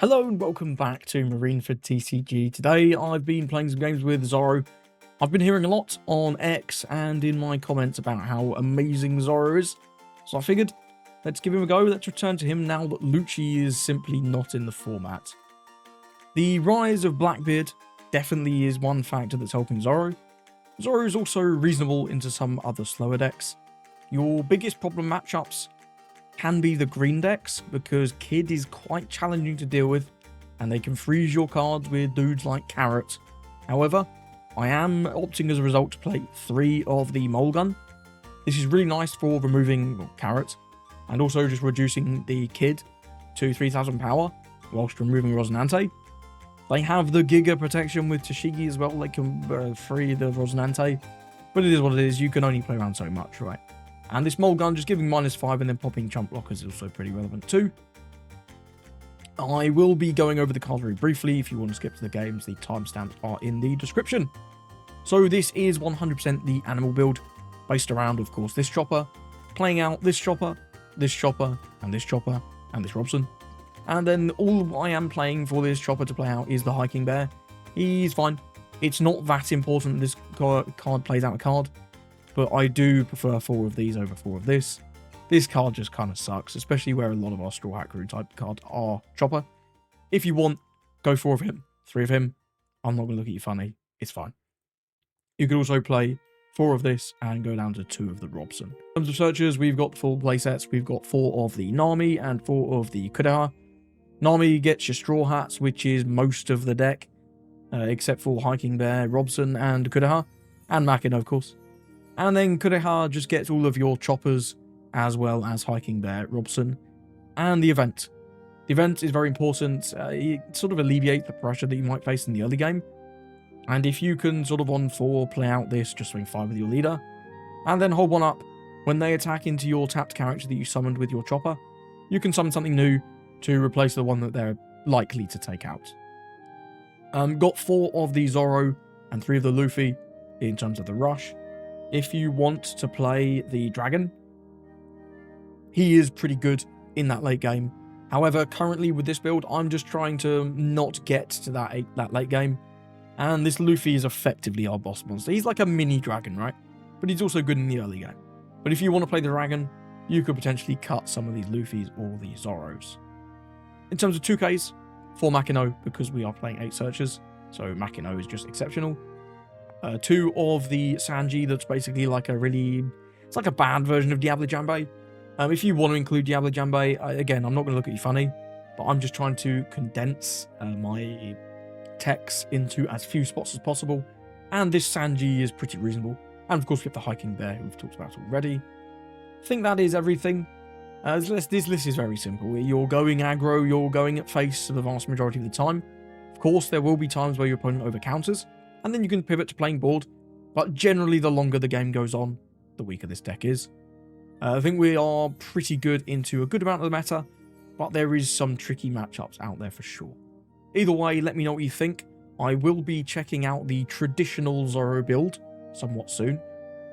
Hello and welcome back to Marineford TCG. Today I've been playing some games with Zoro. I've been hearing a lot on X and in my comments about how amazing Zoro is, so I figured let's give him a go. Let's return to him now that Lucci is simply not in the format. The rise of Blackbeard definitely is one factor that's helping Zoro. Zoro is also reasonable into some other slower decks. Your biggest problem matchups can be the green decks, because Kid is quite challenging to deal with, and they can freeze your cards with dudes like Carrot. However, I am opting as a result to play 3 of the Mulgun. This is really nice for removing Carrot, and also just reducing the Kid to 3000 power, whilst removing Rosinante. They have the Giga protection with Tashigi as well, they can free the Rosinante, but it is what it is, you can only play around so much, right? And this Mulgun just giving -5 and then popping chump blockers is also pretty relevant too. I will be going over the cards very briefly. If you want to skip to the games, the timestamps are in the description. So this is 100% the animal build, based around, of course, this chopper, playing out this chopper, this chopper, and this chopper, and this Robson. And then all I am playing for this chopper to play out is the hiking bear. He's fine. It's not that important this card plays out a card, but I do prefer 4 of these over 4 of this. This card just kind of sucks, especially where a lot of our Straw Hat Crew type cards are chopper. If you want, go 4 of him, 3 of him. I'm not going to look at you funny. It's fine. You could also play 4 of this and go down to 2 of the Robson. In terms of searches, we've got full playsets. We've got 4 of the Nami and 4 of the Kureha. Nami gets your Straw Hats, which is most of the deck, except for Hiking Bear, Robson, and Kureha, and Makino, of course. And then Kureha just gets all of your choppers, as well as Hiking Bear, Robson, and the event. The event is very important. It sort of alleviates the pressure that you might face in the early game. And if you can sort of on 4 play out this, just swing 5 with your leader, and then hold 1 up, when they attack into your tapped character that you summoned with your chopper, you can summon something new to replace the one that they're likely to take out. Got 4 of the Zoro and 3 of the Luffy in terms of the rush. If you want to play the Dragon, he is pretty good in that late game. However, currently with this build, I'm just trying to not get to that late game. And this Luffy is effectively our boss monster. He's like a mini dragon, right? But he's also good in the early game. But if you want to play the Dragon, you could potentially cut some of these Luffys or the Zoros. In terms of 2Ks, for Makino, because we are playing 8 searchers, so Makino is just exceptional. 2 of the Sanji, that's basically like it's like a bad version of Diablo Jambe. If you want to include Diablo Jambe, again, I'm not going to look at you funny, but I'm just trying to condense my techs into as few spots as possible, and this Sanji is pretty reasonable. And of course we have the Hiking Bear, who we've talked about already. I think that is everything. This list is very simple. You're going aggro, you're going at face the vast majority of the time. Of course, there will be times where your opponent over counters, and then you can pivot to playing board, but generally the longer the game goes on, the weaker this deck is. I think we are pretty good into a good amount of the meta, but there is some tricky matchups out there for sure. Either way, let me know what you think. I will be checking out the traditional Zoro build somewhat soon,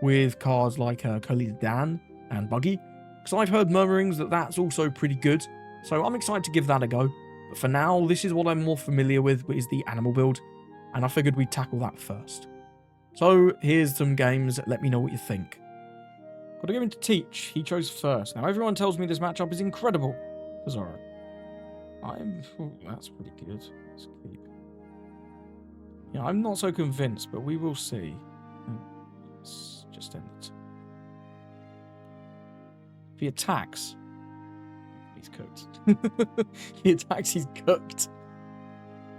with cards like Khalid Dan and Buggy, because I've heard murmurings that that's also pretty good, so I'm excited to give that a go. But for now, this is what I'm more familiar with, is the animal build, and I figured we'd tackle that first. So here's some games, let me know what you think. Got to give him to Teach, he chose first. Now everyone tells me this matchup is incredible for Zoro. That's pretty good. Let's keep. Yeah, I'm not so convinced, but we will see. Let's just end it. If he attacks, he's cooked. He attacks, he's cooked.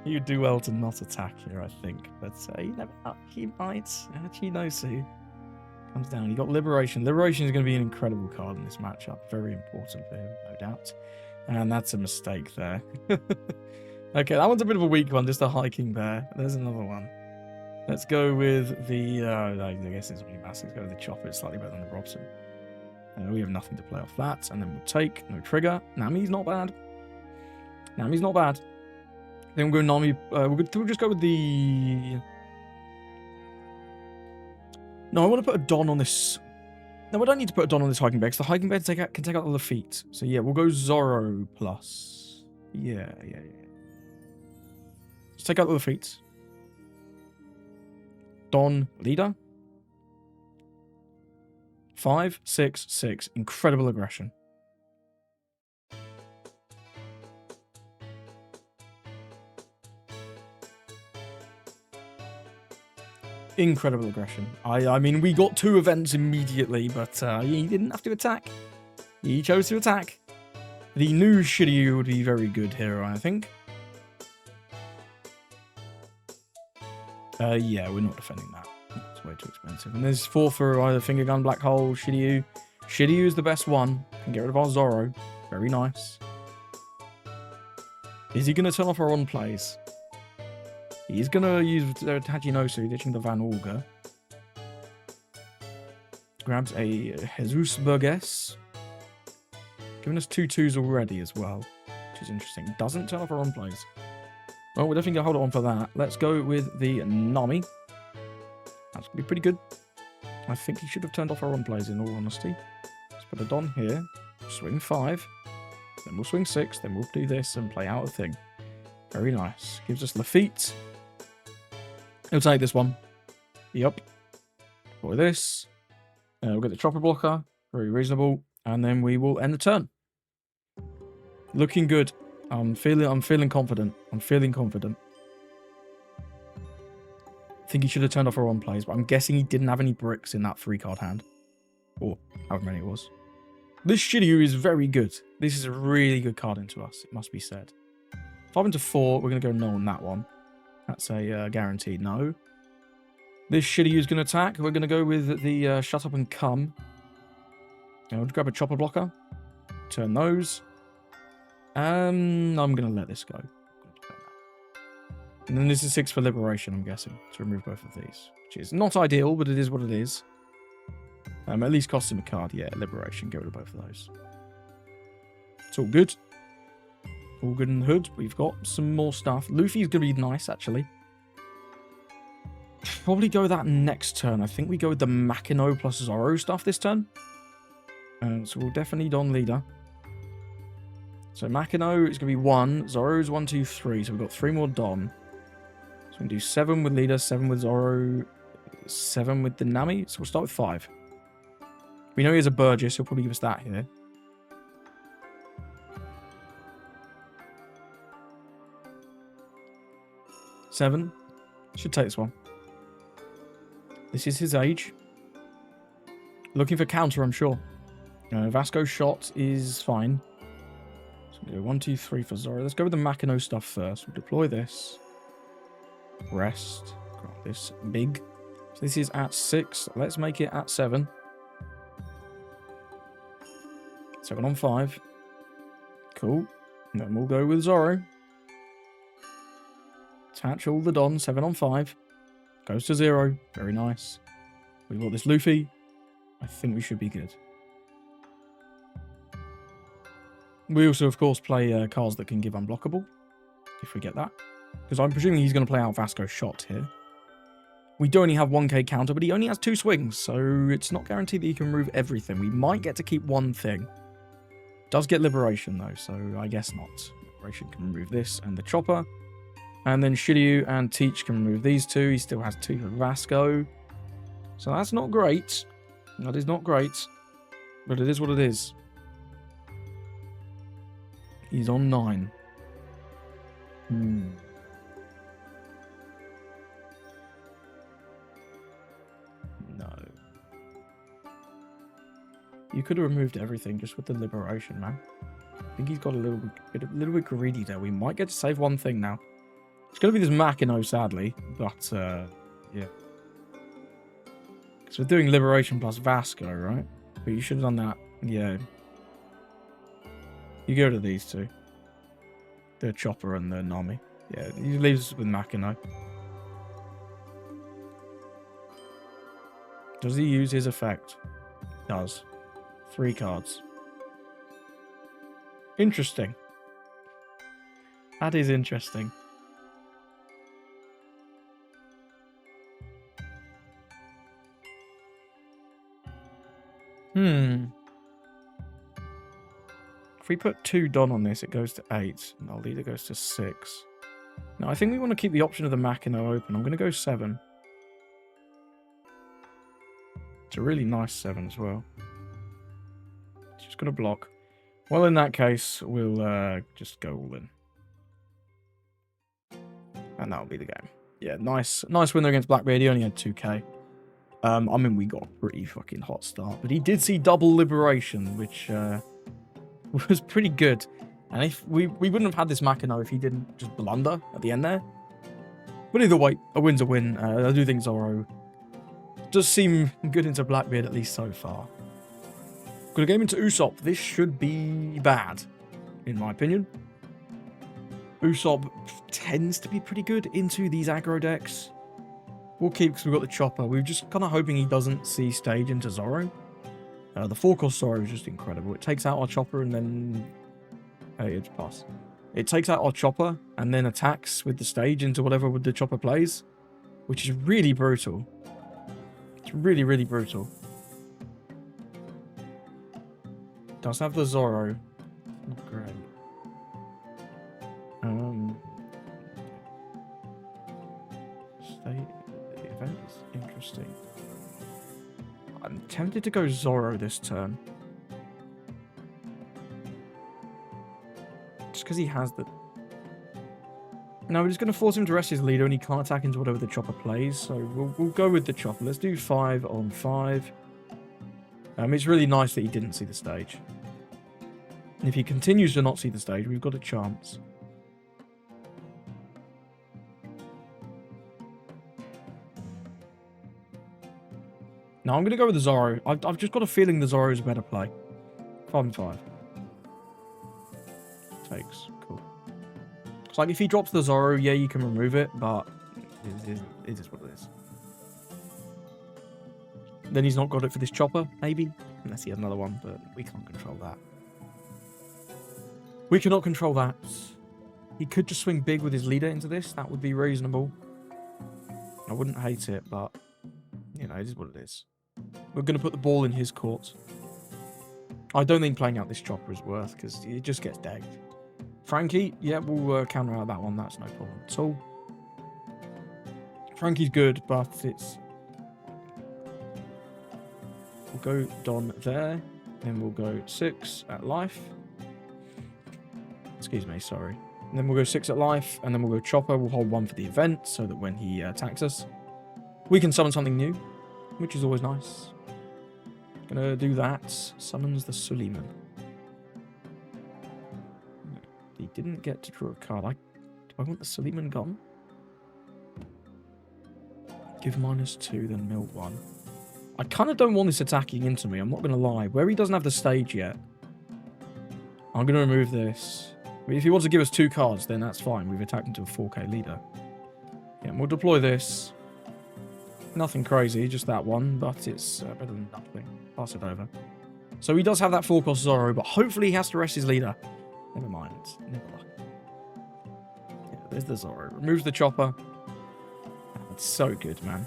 He would do well to not attack here, I think. But you never know. He might. Actually, no, Sue. Comes down. He got Liberation. Liberation is going to be an incredible card in this matchup. Very important for him, no doubt. And that's a mistake there. Okay, that one's a bit of a weak one. Just a Hiking Bear. There's another one. Let's go with the... I guess it's really massive. Let's go with the Chopper. It's slightly better than the Robson. We have nothing to play off that. And then we'll take... No trigger. Nami's not bad. Nami's not bad. Then we'll go Nami. We'll just go with the... No, I want to put a Don on this. No, I don't need to put a Don on this Hiking Bear, because the Hiking Bear can take out all the feet. So yeah, we'll go Zoro plus. Yeah. Let's take out the defeats. Don, leader. 5, 6, 6. Incredible aggression. Incredible aggression. I mean, we got 2 events immediately, but he didn't have to attack. He chose to attack. The new Shiryu would be very good here, I think. Yeah, we're not defending that. It's way too expensive. And there's 4 for either Finger Gun, Black Hole, Shiryu. Shiryu is the best one. Can get rid of our Zoro. Very nice. Is he going to turn off our on plays? He's going to use Hachinosu, ditching the Van Auger. Grabs a Jesus Burgess. Giving us 2 2s already as well, which is interesting. Doesn't turn off our on plays. Well, we're definitely going to hold on for that. Let's go with the Nami. That's going to be pretty good. I think he should have turned off our on plays, in all honesty. Let's put a Don here. Swing 5. Then we'll swing 6. Then we'll do this and play out a thing. Very nice. Gives us Lafitte. He'll take this one. Yep. For this. We'll get the chopper blocker. Very reasonable. And then we will end the turn. Looking good. I'm feeling confident. I'm feeling confident. I think he should have turned off our on plays, but I'm guessing he didn't have any bricks in that 3-card hand. Or however many it was. This Shiryu is very good. This is a really good card into us, it must be said. 5 into 4, we're going to go no on that one. That's a guaranteed no. This Shiryu is going to attack. We're going to go with the shut up and come. We'll grab a chopper blocker. Turn those. I'm going to let this go. And then this is 6 for liberation, I'm guessing. To remove both of these. Which is not ideal, but it is what it is. At least cost him a card. Yeah, liberation. Get rid of both of those. It's all good. All good in the hood. We've got some more stuff. Luffy's going to be nice, actually. Probably go that next turn. I think we go with the Makino plus Zoro stuff this turn. So we'll definitely Don leader. So Makino is going to be 1. Zoro's 1, 2, 3. So we've got 3 more Don. So we can do 7 with leader, 7 with Zoro, 7 with the Nami. So we'll start with 5. We know he has a Burgess. He'll probably give us that here. Seven. Should take this one. This is his age. Looking for counter, I'm sure. Vasco shot is fine. So we'll go 1, 2, 3 for Zoro. Let's go with the Makino stuff first. We'll deploy this. Rest. Grab this big. So this is at 6. Let's make it at 7. 7 on 5. Cool. And then we'll go with Zoro. Attach all the Don. 7 on 5. Goes to 0. Very nice. We've got this Luffy. I think we should be good. We also, of course, play cards that can give unblockable. If we get that. Because I'm presuming he's going to play out Vasco shot here. We do only have 1k counter, but he only has 2 swings. So it's not guaranteed that he can remove everything. We might get to keep one thing. Does get liberation, though. So I guess not. Liberation can remove this and the chopper. And then Shiryu and Teach can remove these 2. He still has 2 for Vasco. So that's not great. That is not great. But it is what it is. He's on 9. No. You could have removed everything just with the liberation, man. I think he's got a little bit greedy there. We might get to save one thing now. It's going to be this Makino, sadly. But, yeah. So we're doing liberation plus Vasco, right? But you should have done that. Yeah. You go to these 2. The Chopper and the Nami. Yeah, he leaves with Makino. Does he use his effect? Does. 3 cards. Interesting. That is interesting. If we put 2 Don on this, it goes to 8. And our leader goes to 6. Now, I think we want to keep the option of the Makino open. I'm going to go 7. It's a really nice 7 as well. It's just going to block. Well, in that case, we'll just go all in. And that'll be the game. Yeah, nice win there against Blackbeard. He only had 2k. I mean, we got a pretty fucking hot start. But he did see double liberation, which was pretty good. And if we wouldn't have had this Makino if he didn't just blunder at the end there. But either way, a win's a win. I do think Zoro does seem good into Blackbeard, at least so far. Got a game into Usopp. This should be bad, in my opinion. Usopp tends to be pretty good into these aggro decks. We'll keep because we've got the chopper. We're just kind of hoping he doesn't see stage into Zoro. The 4-cost Zoro is just incredible. It takes out our chopper and then... Hey, it's pass. It takes out our chopper and then attacks with the stage into whatever the chopper plays, which is really brutal. It's really, really brutal. Does have the Zoro. Not great. The event is interesting. I'm tempted to go Zoro this turn. Just because he has the... No, we're just going to force him to rest his leader and he can't attack into whatever the chopper plays. So we'll go with the chopper. Let's do 5 on 5. It's really nice that he didn't see the stage. And if he continues to not see the stage, we've got a chance. Now I'm going to go with the Zoro. I've just got a feeling the Zoro is a better play. 5 and 5. Takes. Cool. It's like if he drops the Zoro, yeah, you can remove it, but it is what it is. Then he's not got it for this chopper, maybe. Unless he has another one, but we can't control that. We cannot control that. He could just swing big with his leader into this. That would be reasonable. I wouldn't hate it, but, you know, it is what it is. We're going to put the ball in his court. I don't think playing out this chopper is worth, because it just gets degged. Frankie, yeah, we'll counter out that one. That's no problem at all. Frankie's good, but it's... We'll go Don there. Then we'll go 6 at life. Excuse me, sorry. And then we'll go 6 at life, and then we'll go chopper. We'll hold 1 for the event, so that when he attacks us, we can summon something new, which is always nice. Gonna do that. Summons the Suleiman. He didn't get to draw a card. Do I want the Suleiman gone? Give -2, then mill 1. I kind of don't want this attacking into me, I'm not going to lie. Where he doesn't have the stage yet, I'm going to remove this. I mean, if he wants to give us 2 cards, then that's fine. We've attacked into a 4k leader. Yeah, and we'll deploy this. Nothing crazy, just that one, but it's better than nothing. Pass it over. So he does have that 4-cost Zoro, but hopefully he has to rest his leader. Never mind. Never mind. Yeah, there's the Zoro. Removes the chopper. It's so good, man.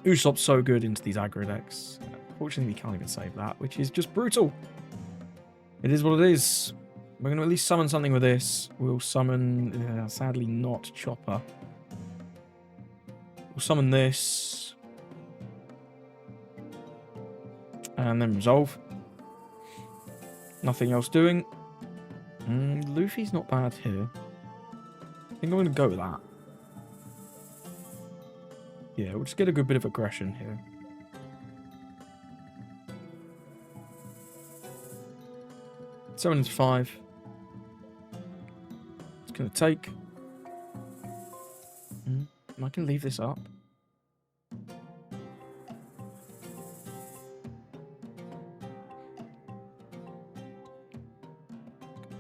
Usopp's so good into these aggro decks. Fortunately, we can't even save that, which is just brutal. It is what it is. We're going to at least summon something with this. We'll summon, sadly, not chopper. We'll summon this. And then resolve. Nothing else doing. Luffy's not bad here. I think I'm going to go with that. Yeah, we'll just get a good bit of aggression here. Seven into 5. It's going to take. I can leave this up.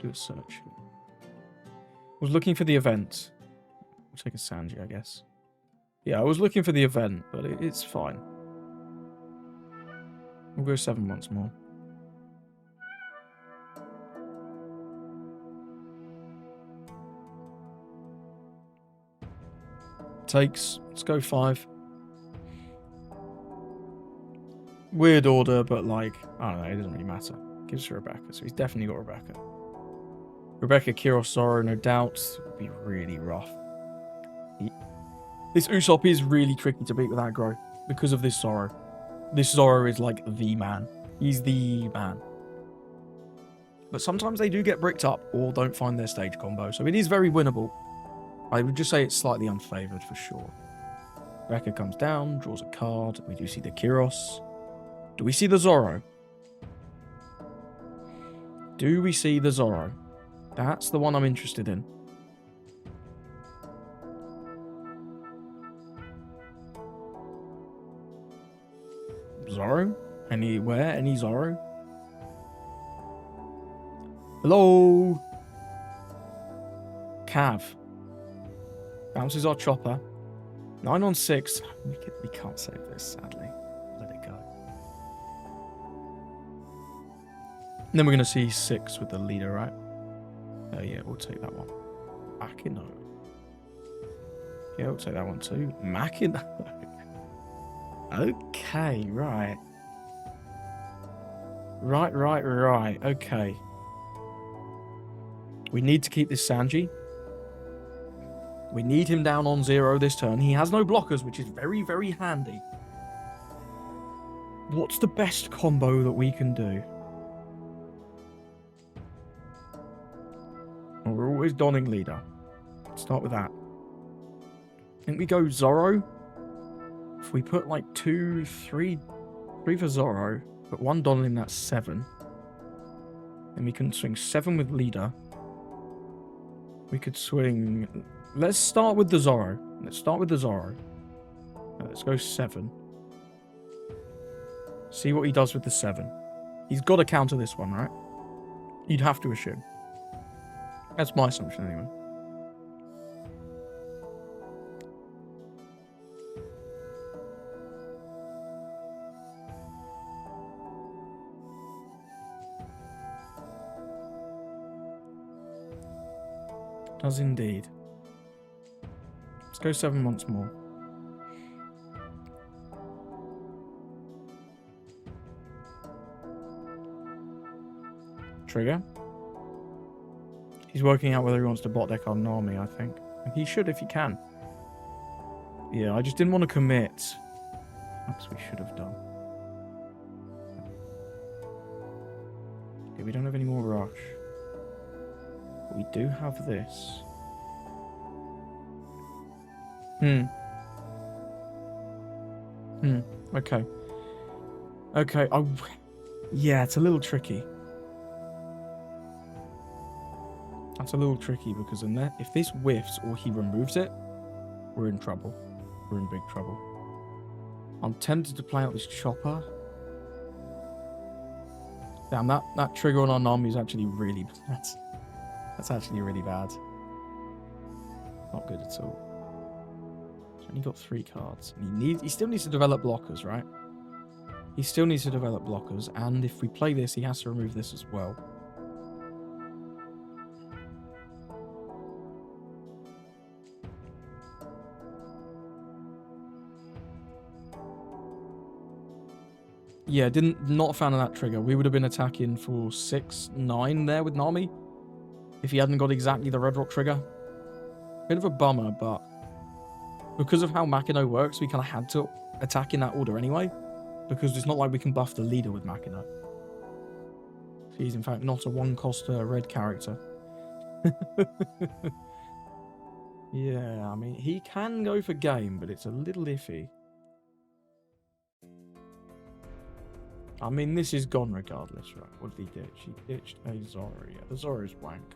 Do a search. I was looking for the event. We'll take a Sanji, I guess. Yeah, I was looking for the event, but it's fine. We'll go 7 once more. Takes. Let's go 5. Weird order, but like, I don't know, it doesn't really matter. Gives to Rebecca, so he's definitely got Rebecca. Rebecca, Kiros, Zoro, no doubt. It would be really rough. This Usopp is really tricky to beat with aggro because of this Zoro. This Zoro is like the man. He's the man. But sometimes they do get bricked up or don't find their stage combo, so it is very winnable. I would just say it's slightly unfavored for sure. Rebecca comes down, draws a card. We do see the Kiros. Do we see the Zoro? Do we see the Zoro? That's the one I'm interested in. Zoro? Anywhere? Any Zoro? Hello? Cav. Bounces our chopper. 9 on 6. We can't save this, sadly. Let it go. And then we're going to see 6 with the leader, right? Oh, yeah, we'll take that one. Makino. Yeah, we'll take that one too. Makino. Okay, right. Right. Okay. We need to keep this Sanji. We need him down on 0 this turn. He has no blockers, which is very, very handy. What's the best combo that we can do? Well, we're always donning leader. Let's start with that. I think we go Zoro. If we put like 2, 3 for Zoro, put 1 Don in, that's 7. Then we can swing 7 with leader. We could swing... Let's start with the Zoro. Let's go 7. See what he does with the 7. He's got to counter this one, right? You'd have to assume. That's my assumption anyway. Does indeed. Let's go 7 once more. Trigger. He's working out whether he wants to bot deck on Nami, I think. And he should if he can. Yeah, I just didn't want to commit. Perhaps we should have done. Okay, we don't have any more rush. We do have this. Okay. Okay. Yeah, it's a little tricky. That's a little tricky because if this whiffs or he removes it, we're in trouble. We're in big trouble. I'm tempted to play out this chopper. Damn, that trigger on our Nami is actually really bad. That's actually really bad. Not good at all. He's only got 3 cards. And he still needs to develop blockers, right? He still needs to develop blockers. And if we play this, he has to remove this as well. Yeah, not a fan of that trigger. We would have been attacking for 6, 9 there with Nami. If he hadn't got exactly the Red Rock trigger. Bit of a bummer, but because of how Makino works, we kind of had to attack in that order anyway. Because it's not like we can buff the leader with Makino. He's in fact not a 1-cost red character. Yeah, I mean, he can go for game, but it's a little iffy. I mean, this is gone regardless, right? What did he ditch? He ditched a Zoro. Yeah, the Zoro's wank.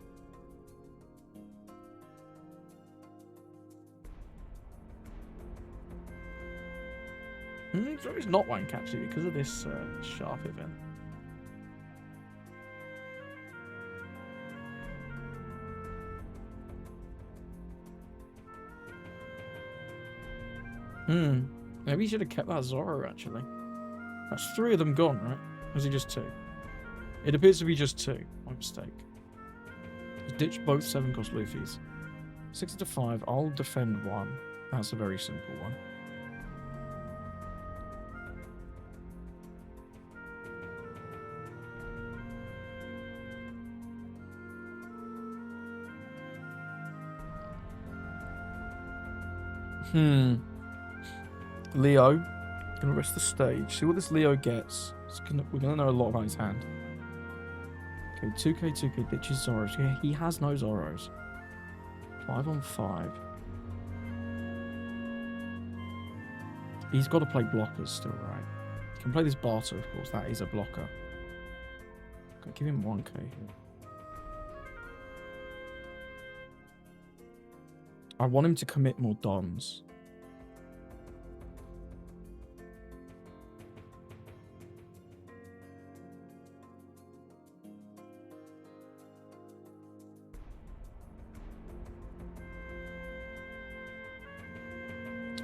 Zoro's not wank, actually, because of this sharp event. Maybe he should have kept that Zoro, actually. That's 3 of them gone, right? Or is it just 2? It appears to be just 2. My mistake. He's ditched both 7-cost Luffy's. 6 to 5. I'll defend 1. That's a very simple one. Leo. Gonna rest the stage. See what this Leo gets. We're gonna know a lot about his hand. Okay, 2k ditches Zoros. Yeah, he has no Zoros. 5 on 5. He's got to play blockers still, right? He can play this Barter, of course. That is a blocker. Okay, give him 1k here. I want him to commit more dons.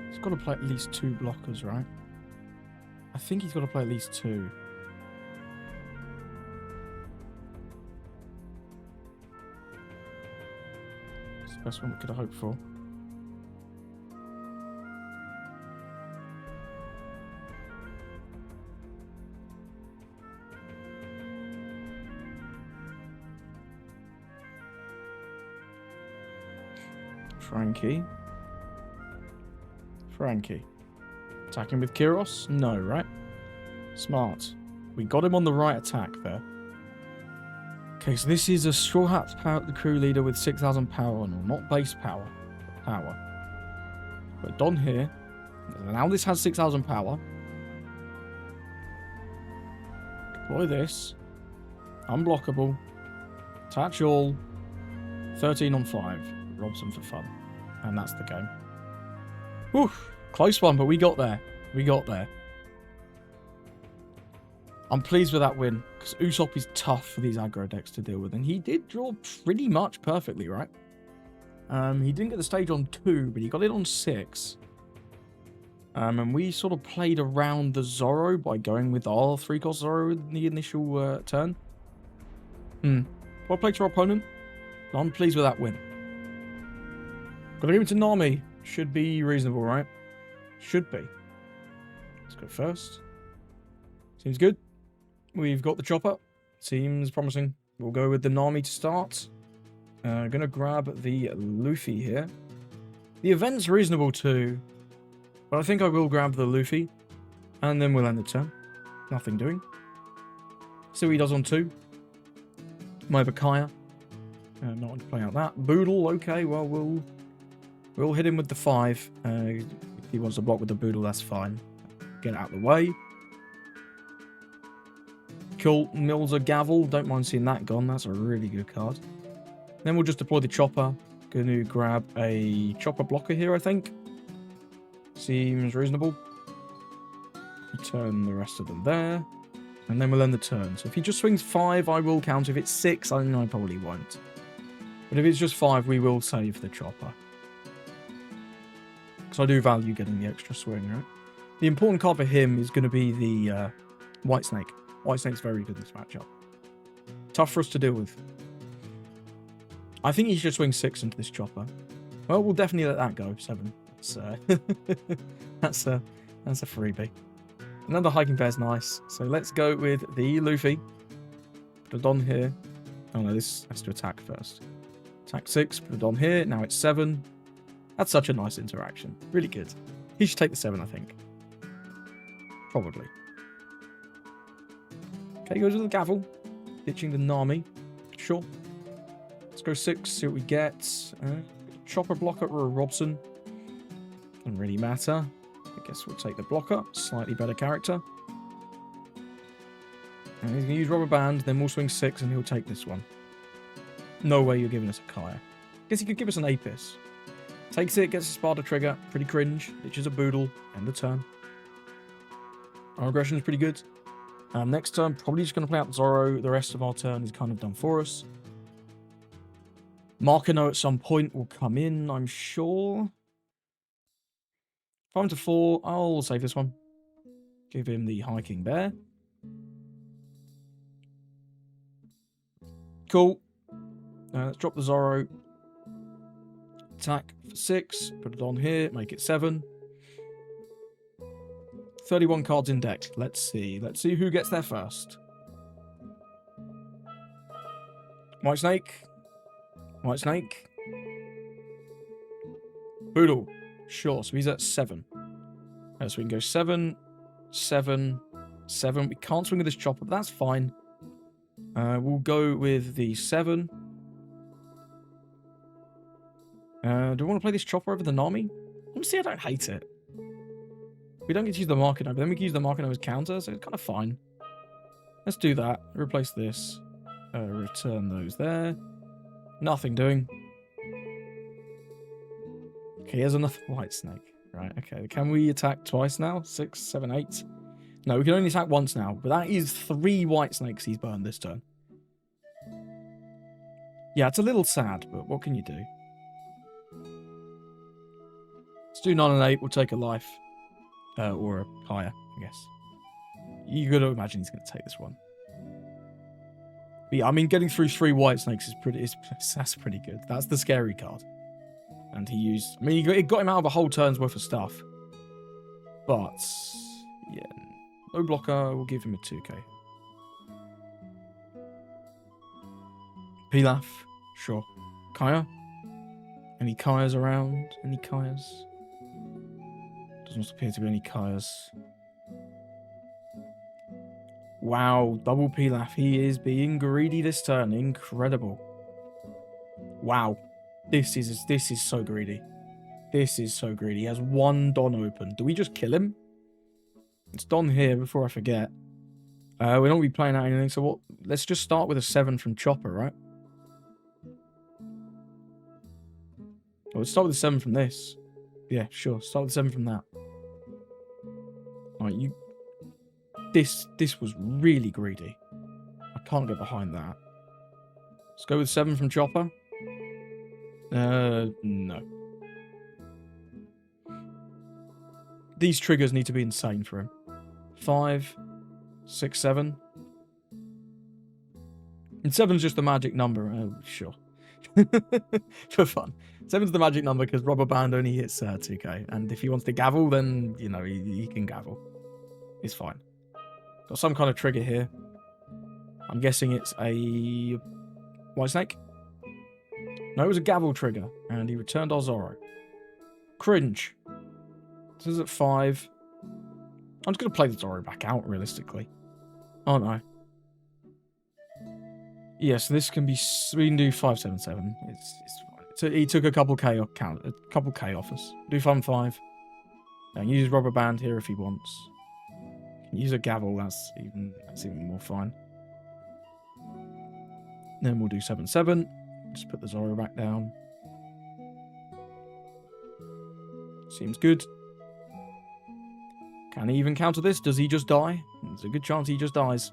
He's got to play at least 2 blockers, right? I think he's got to play at least 2. It's the best one we could have hoped for. Frankie. Attacking with Kyros? No, right? Smart. We got him on the right attack there. Okay, so this is a Straw Hat crew leader with 6,000 power, no, not base power, but power. But Don here. Now this has 6,000 power. Deploy this. Unblockable. Attach all. 13 on 5. Robson for fun. And that's the game. Whew. Close one, but we got there. We got there. I'm pleased with that win, because Usopp is tough for these aggro decks to deal with, and he did draw pretty much perfectly, right? He didn't get the stage on 2, but he got it on 6. And we sort of played around the Zoro by going with our 3-cost Zoro in the initial turn. Well played to our opponent. I'm pleased with that win. Gonna give it to Nami. Should be reasonable, right? Should be. Let's go first. Seems good. We've got the chopper. Seems promising. We'll go with the Nami to start. Gonna grab the Luffy here. The event's reasonable too, but I think I will grab the Luffy, and then we'll end the turn. Nothing doing. See what he does on 2. Might have a Kaya. Not want to play out that. Boodle, okay, well, we'll hit him with the 5. If he wants to block with the Boodle, that's fine. Get it out of the way. Cool. Mills a Gavel. Don't mind seeing that gone. That's a really good card. Then we'll just deploy the chopper. Going to grab a chopper blocker here, I think. Seems reasonable. Return the rest of them there. And then we'll end the turn. So if he just swings 5, I will count. If it's 6, I probably won't. But if it's just 5, we will save the chopper. Because I do value getting the extra swing, right? The important card for him is going to be the White Snake. White Snake's very good in this matchup. Tough for us to deal with. I think he should swing 6 into this chopper. Well, we'll definitely let that go. 7. That's a freebie. Another hiking bear's nice. So let's go with the Luffy. Put it on here. Oh no, this has to attack first. Attack 6, put it on here. Now it's 7. That's such a nice interaction. Really good. He should take the 7, I think. Probably. Okay, goes with the Gavel. Ditching the Nami. Sure. Let's go 6, see what we get. Chopper blocker or a Robson. Doesn't really matter. I guess we'll take the blocker. Slightly better character. And he's going to use Rubber Band, then we'll swing 6 and he'll take this one. No way you're giving us a Kaya. Guess he could give us an Apis. Takes it, gets a Sparta trigger. Pretty cringe. Ditches a Boodle. End the turn. Our aggression is pretty good. Next turn, probably just going to play out Zoro. The rest of our turn is kind of done for us. Markano at some point will come in, I'm sure. 5 to 4. I'll save this one. Give him the hiking bear. Cool. Let's drop the Zoro. Attack for 6. Put it on here. Make it 7. 31 cards in deck. Let's see. Let's see who gets there first. White Snake. White Snake. Boodle. Sure, so he's at 7. So we can go 7, 7, 7. We can't swing with this chopper, but that's fine. We'll go with the 7. Do we want to play this chopper over the Nami? Honestly, I don't hate it. We don't get to use the market over, then we can use the market as counter, so it's kind of fine. Let's do that. Replace this. Return those there. Nothing doing. Okay, here's another white snake. Right, okay. Can we attack twice now? 6, 7, 8. No, we can only attack once now, but that is 3 white snakes he's burned this turn. Yeah, it's a little sad, but what can you do? Let's do 9 and 8. We'll take a life. Or a higher, I guess. You got to imagine he's going to take this one. But yeah, I mean, getting through 3 white snakes is that's pretty good. That's the scary card. And he used... I mean, it got him out of a whole turn's worth of stuff. But, yeah. No blocker, we'll give him a 2k. Pilaf, sure. Kaya? Any Kayas around? Any Kayas? Doesn't appear to be any Kayas. Wow, double Pilaf. He is being greedy this turn. Incredible. Wow. This is so greedy. This is so greedy. He has 1 Don open. Do we just kill him? It's Don here before I forget. We don't be playing out anything, so what? Let's just start with a 7 from Chopper, right? Oh, let's start with a 7 from this. Yeah, sure. Start with 7 from that. Alright, you... This was really greedy. I can't get behind that. Let's go with 7 from Chopper. No. These triggers need to be insane for him. 5, 6, 7. And 7's just the magic number. Oh, sure. For fun. 7's the magic number because Rubber Band only hits 2k. And if he wants to gavel, then, you know, he can gavel. It's fine. Got some kind of trigger here. I'm guessing it's a white snake. No, it was a gavel trigger. And he returned our Zoro. Cringe. This is at 5. I'm just going to play the Zoro back out, realistically. Oh, no. Yes, this can be... We can do 5, 7, 7. It's fine. So he took a couple K off us. Do 5, 5. And use Rubber Band here if he wants. Use a gavel, that's even more fine. Then we'll do 7, 7. Just put the Zoro back down. Seems good. Can he even counter this? Does he just die? There's a good chance he just dies.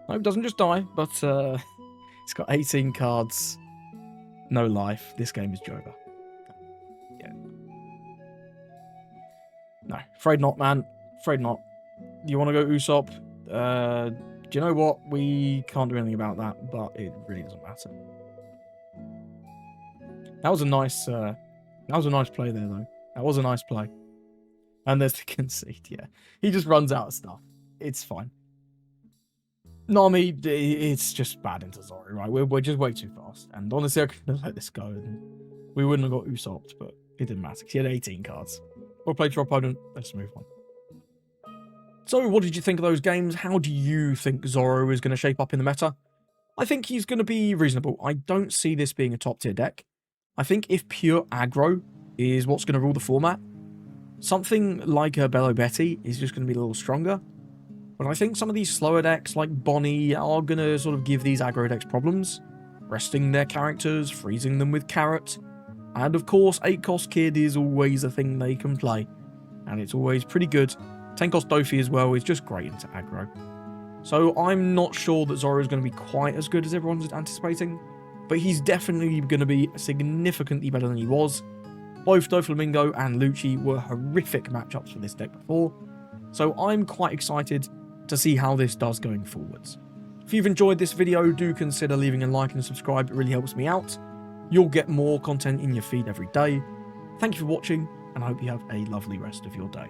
No, he doesn't just die, but he's got 18 cards. No life. This game is Jova. Yeah. No, afraid not, man. Afraid not. You want to go Usopp? Do you know what? We can't do anything about that, but it really doesn't matter. That was a nice play there, though. That was a nice play. And there's the concede, yeah. He just runs out of stuff. It's fine. Nami, it's just bad into Zoro, right? We're just way too fast. And honestly, I couldn't have let this go. And we wouldn't have got Usopped, but it didn't matter. He had 18 cards. Well played to our opponent. Let's move on. So, what did you think of those games? How do you think Zoro is going to shape up in the meta? I think he's going to be reasonable. I don't see this being a top tier deck. I think if pure aggro is what's going to rule the format, something like a Bello Betty is just going to be a little stronger. But I think some of these slower decks like Bonney are going to sort of give these aggro decks problems. Resting their characters, freezing them with Carrot. And of course, 8-cost Kid is always a thing they can play. And it's always pretty good. 10-cost Dofi as well is just great into aggro. So I'm not sure that Zoro is going to be quite as good as everyone's anticipating. But he's definitely going to be significantly better than he was. Both Doflamingo and Lucci were horrific matchups for this deck before. So I'm quite excited to see how this does going forwards. If you've enjoyed this video, do consider leaving a like and subscribe. It really helps me out. You'll get more content in your feed every day. Thank you for watching, and I hope you have a lovely rest of your day.